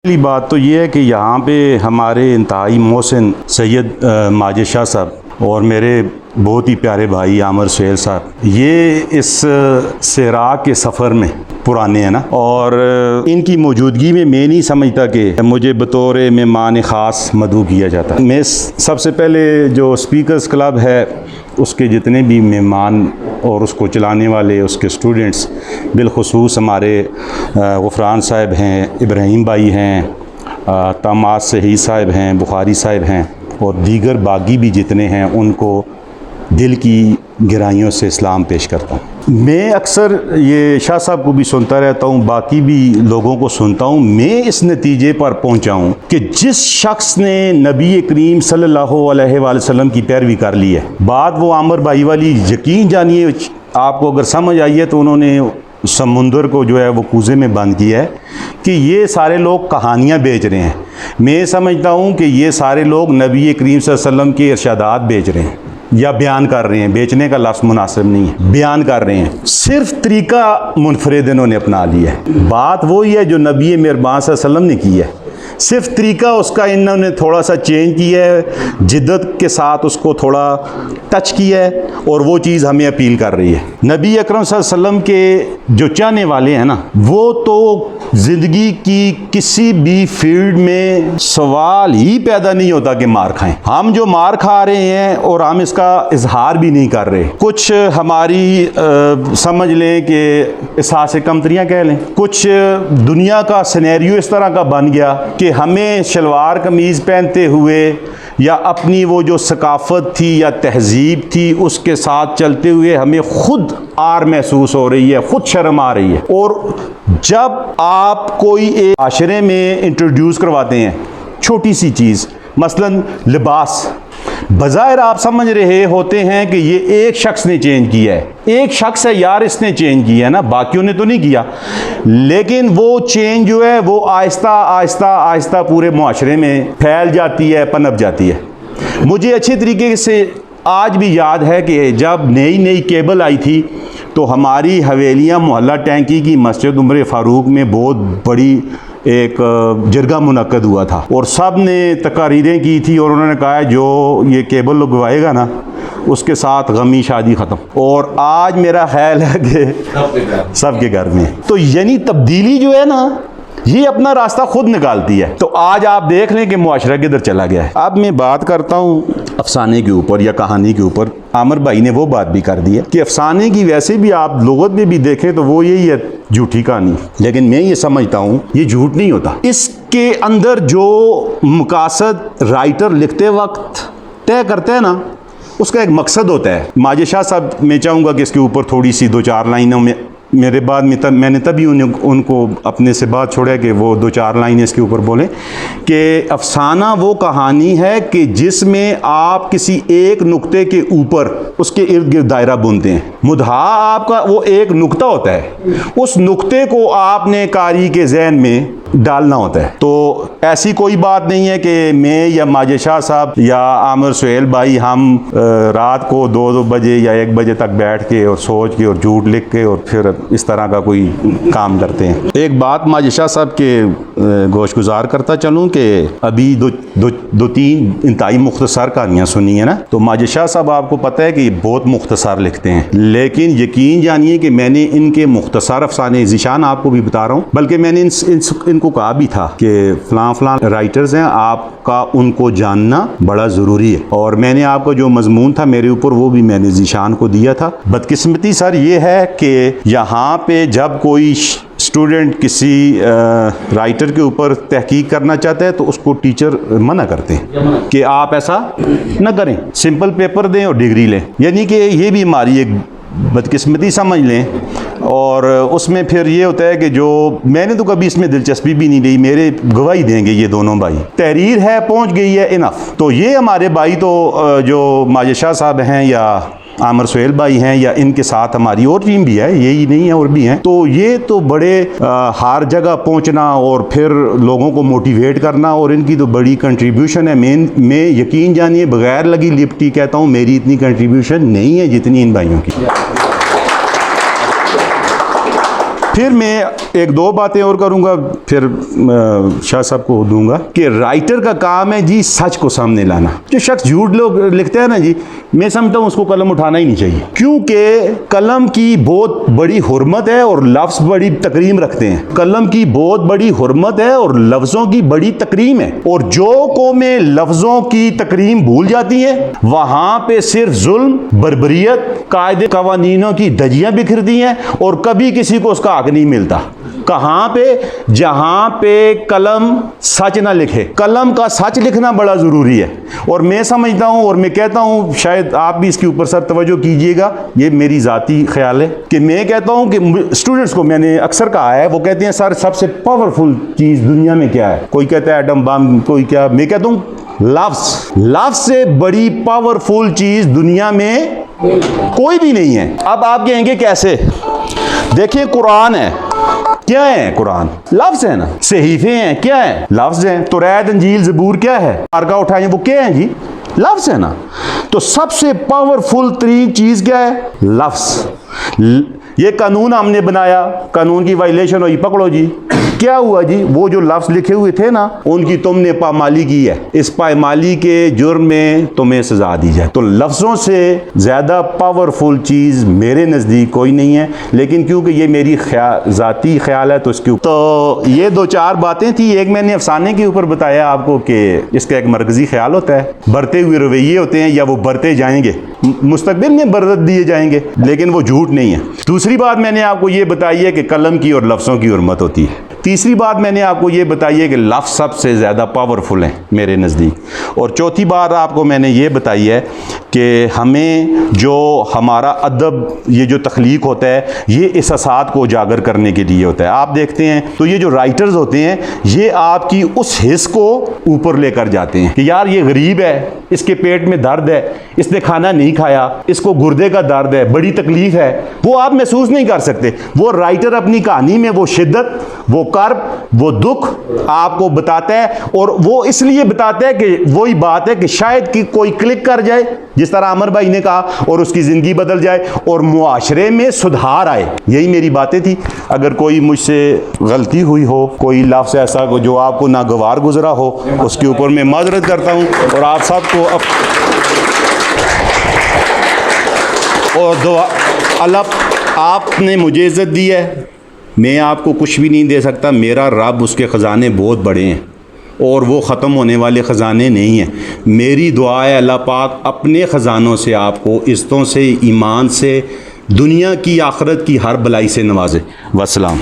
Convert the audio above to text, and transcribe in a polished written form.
पहली बात तो ये है कि यहाँ पे हमारे इंतहाई मोहसिन सैयद माजिद शाह साहब और मेरे बहुत ही प्यारे भाई आमिर सुहेल साहब, ये इस सिरा के सफ़र में पुराने हैं ना, और इनकी मौजूदगी में मैं नहीं समझता कि मुझे बतौर मेहमान ख़ास मदऊ किया जाता। मैं सबसे पहले जो स्पीकर्स क्लब है उसके जितने भी मेहमान और उसको चलाने वाले उसके स्टूडेंट्स, बिलखुसूस हमारे गुफरान साहब हैं, इब्राहिम भाई हैं, तमाद शहीद साहब हैं, बुखारी साहब हैं और दीगर बागी भी जितने हैं, उनको दिल की गहराइयों से इस्लाम पेश करता हूँ। मैं अक्सर ये शाह साहब को भी सुनता रहता हूँ, बाकी भी लोगों को सुनता हूँ। मैं इस नतीजे पर पहुँचा हूँ कि जिस शख्स ने नबी करीम सल्लल्लाहु अलैहि वसल्लम की पैरवी कर ली है, बात वो आमिर भाई वाली यकीन जानिए, आपको अगर समझ आई है तो उन्होंने समुंदर को जो है वो कूज़े में बंद किया है कि ये सारे लोग कहानियाँ बेच रहे हैं। मैं समझता हूँ कि ये सारे लोग नबी करीम सल्लल्लाहु अलैहि वसल्लम के इरशादात बेच रहे हैं या बयान कर रहे हैं। बेचने का लफ्ज़ मुनासिब नहीं है, बयान कर रहे हैं। सिर्फ तरीका मुनफरिद इन्होंने अपना लिया है। बात वही है जो नबी मेहरबान सल्लल्लाहु अलैहि वसल्लम ने की है, सिर्फ तरीका उसका इन्होंने थोड़ा सा चेंज किया है, जिद्दत के साथ उसको थोड़ा टच किया है और वो चीज़ हमें अपील कर रही है। नबी अकरम सल्लल्लाहु अलैहि वसल्लम के जो चाहने वाले हैं ना, वो तो ज़िंदगी की किसी भी फील्ड में सवाल ही पैदा नहीं होता कि मार खाएं। हम जो मार खा रहे हैं और हम इसका इजहार भी नहीं कर रहे, कुछ हमारी समझ लें कि एहसास कमतरियाँ कह लें, कुछ दुनिया का सिनेरियो इस तरह का बन गया कि हमें शलवार कमीज़ पहनते हुए या अपनी वो जो सकाफ़त थी या तहज़ीब थी उसके साथ चलते हुए हमें ख़ुद आर महसूस हो रही है, ख़ुद शर्म आ रही है। और जब आप कोई एक आशरे में इंट्रोड्यूस करवाते हैं छोटी सी चीज़, मसलन लिबास, बज़ाहिर आप समझ रहे होते हैं कि ये एक शख्स ने चेंज किया है, एक शख्स है यार इसने चेंज किया है ना, बाकियों ने तो नहीं किया। लेकिन वो चेंज जो है वो आहिस्ता आहिस्ता आहिस्ता पूरे मुआशरे में फैल जाती है, पनप जाती है। मुझे अच्छे तरीके से आज भी याद है कि जब नई नई केबल आई थी तो हमारी हवेलियाँ मोहल्ला टैंकी की मस्जिद उमर फ़ारूक में बहुत बड़ी एक जरगा मुनक्कद हुआ था और सब ने तकारीरें की थी और उन्होंने कहा जो ये केबल लगवाएगा ना उसके साथ गमी शादी ख़त्म। और आज मेरा ख्याल है कि सबके घर में, तो यानी तब्दीली जो है ना ये अपना रास्ता खुद निकालती है। तो आज आप देख लें कि मुआशरा किधर चला गया है। अब मैं बात करता हूँ अफसाने के ऊपर या कहानी के ऊपर। आमिर भाई ने वो बात भी कर दी है कि अफसाने की वैसे भी आप लुगत में भी देखें तो वो यही है, झूठी कहानी। लेकिन मैं ये समझता हूँ ये झूठ नहीं होता, इसके अंदर जो मकासद राइटर लिखते वक्त तय करते हैं ना उसका एक मकसद होता है। माजिद शाह साहब, मैं चाहूँगा कि इसके ऊपर थोड़ी सी 2-4 लाइनों में मेरे बाद में मैंने तभी उनको अपने से बात छोड़ा कि वो 2-4 लाइनें इसके ऊपर बोलें कि अफसाना वो कहानी है कि जिसमें आप किसी एक नुक्ते के ऊपर उसके इर्द गिर्द दायरा बुनते हैं। मुद्दा आपका वो एक नुक्ता होता है, उस नुक्ते को आपने कारी के जहन में डालना होता है। तो ऐसी कोई बात नहीं है कि मैं या माजिद शाह साहब या आमिर सुहेल भाई हम रात को 2 बजे या 1 बजे तक बैठ के और सोच के और झूठ लिख के और फिर इस तरह का कोई काम करते हैं। एक बात माजिद शाह साहब के गोशगुजार करता चलूँ कि अभी 2-3 इंतहाई मुख्तसर कहानियाँ सुनी है ना, तो माजिद शाह साहब आपको पता है कि बहुत मुख्तसर लिखते हैं, लेकिन यकीन जानिए कि मैंने इनके मुख्तसर अफसाने ज़ीशान आपको भी बता रहा हूँ, बल्कि मैंने इनको कहा भी था कि फ़लाँ राइटर्स हैं, आपका उनको जानना बड़ा ज़रूरी है। और मैंने आपको जो मजमून था मेरे ऊपर वो भी मैंने ज़ीशान को दिया था। बदकिस्मती सर ये है कि यहाँ पे जब कोई स्टूडेंट किसी राइटर के ऊपर तहकीक करना चाहता है तो उसको टीचर मना करते हैं कि आप ऐसा न करें, सिंपल पेपर दें और डिग्री लें। यानी कि ये भी हमारी एक बदकिस्मती समझ लें। और उसमें फिर ये होता है कि जो मैंने तो कभी इसमें दिलचस्पी भी नहीं ली, मेरे गवाही देंगे ये दोनों भाई, तहरीर है पहुंच गई है इनफ। तो ये हमारे भाई तो जो माजिद शाह साहब हैं या आमिर सुहेल भाई हैं या इनके साथ हमारी और टीम भी है, यही नहीं है और भी हैं, तो ये तो बड़े हर जगह पहुंचना और फिर लोगों को मोटिवेट करना और इनकी तो बड़ी कंट्रीब्यूशन है। मैं यकीन जानिए बगैर लगी लिपटी कहता हूँ मेरी इतनी कंट्रीब्यूशन नहीं है जितनी इन भाइयों की। फिर मैं एक दो बातें और करूंगा, फिर शाह साहब को दूंगा कि राइटर का काम है जी सच को सामने लाना। जो शख्स झूठ लोग लिखते हैं ना जी, मैं समझता हूँ उसको कलम उठाना ही नहीं चाहिए, क्योंकि कलम की बहुत बड़ी हुर्मत है और लफ्ज़ बड़ी तकरीम रखते हैं। कलम की बहुत बड़ी हुर्मत है और लफ्ज़ों की बड़ी तकरीम है। और जो कौमें लफ्ज़ों की तकरीम भूल जाती हैं, वहाँ पे सिर्फ जुल्म, बर्बरियत, कायदे कवानीनों की धज्जियाँ बिखरती हैं और कभी किसी को उसका हक नहीं मिलता। कहाँ पे? जहाँ पे कलम सच ना लिखे। कलम का सच लिखना बड़ा ज़रूरी है। और मैं समझता हूँ और मैं कहता हूँ, शायद आप भी इसके ऊपर सर तवज्जो कीजिएगा, ये मेरी ज़ाती ख्याल है कि मैं कहता हूँ कि स्टूडेंट्स को मैंने अक्सर कहा है, वो कहते हैं सर सबसे पावरफुल चीज़ दुनिया में क्या है? कोई कहता है एटम बम, कोई क्या। मैं कहता हूँ लफ्ज़ से बड़ी पावरफुल चीज़ दुनिया में कोई भी नहीं है। अब आप कहेंगे कैसे? देखिए कुरान है, क्या है कुरान? लफ्ज़ है ना। सहीफे हैं, क्या है? लफ्ज़ हैं। तौरात, इंजील, ज़बूर क्या है? मार्का उठाएं, वो क्या है जी? लफ्ज़ है ना। तो सबसे पावरफुल तरीन चीज़ क्या है? लफ्ज़। ये कानून हमने बनाया, कानून की वायलेशन हुई, पकड़ो जी। क्या हुआ जी? वो जो लफ्ज़ लिखे हुए थे ना, उनकी तुमने पामाली की है, इस पामाली के जुर्म में तुम्हें सजा दी जाए। तो लफ्ज़ों से ज़्यादा पावरफुल चीज़ मेरे नज़दीक कोई नहीं है। लेकिन क्योंकि ये मेरी ज़ाती ख्याल है तो इसके ऊपर तो ये दो चार बातें थी। एक मैंने अफसाने के ऊपर बताया आपको कि इसका एक मरकज़ी ख्याल होता है, बढ़ते हुए रवैये होते हैं या वो बढ़ते जाएंगे, मुस्तकबिल में बरत दिए जाएंगे, लेकिन वो झूठ नहीं है। दूसरी बात मैंने आपको ये बताई है कि कलम की और लफ्ज़ों की हुर्मत होती है। तीसरी बात मैंने आपको ये बताई है कि लफ्ज़ सबसे ज़्यादा पावरफुल हैं मेरे नज़दीक। और चौथी बात आपको मैंने ये बताई है कि हमें जो हमारा अदब, ये जो तख्लीक होता है, ये एहसासात को उजागर करने के लिए होता है। आप देखते हैं तो ये जो राइटर्स होते हैं, ये आपकी उस हिस्स को ऊपर लेकर जाते हैं कि यार ये गरीब है, इसके पेट में दर्द है, इसने खाना नहीं खाया, इसको गुर्दे का दर्द है, बड़ी तकलीफ़ है, वो आप महसूस नहीं कर सकते। वो राइटर अपनी कहानी में वो शिद्दत, वो कर्ब, वो दुख आपको बताता है। और वो इसलिए बताता है कि वही बात है कि शायद कि कोई क्लिक कर जाए, जिस तरह अमर भाई ने कहा, और उसकी ज़िंदगी बदल जाए और मुआशरे में सुधार आए। यही मेरी बातें थी। अगर कोई मुझसे गलती हुई हो, कोई लफ्ज़ ऐसा जो आपको नागवार गुजरा हो, उसके ऊपर मैं माजरत करता हूँ। और आप सबको और दुआ, अल्लाह आपने मुझे इज़्ज़त दी है, मैं आपको कुछ भी नहीं दे सकता। मेरा रब, उसके ख़जाने बहुत बड़े हैं और वो ख़त्म होने वाले ख़जाने नहीं हैं। मेरी दुआ है अल्लाह पाक अपने ख़जानों से आपको इज़्ज़तों से, ईमान से, दुनिया की आखिरत की हर भलाई से नवाजे। वस्सलाम।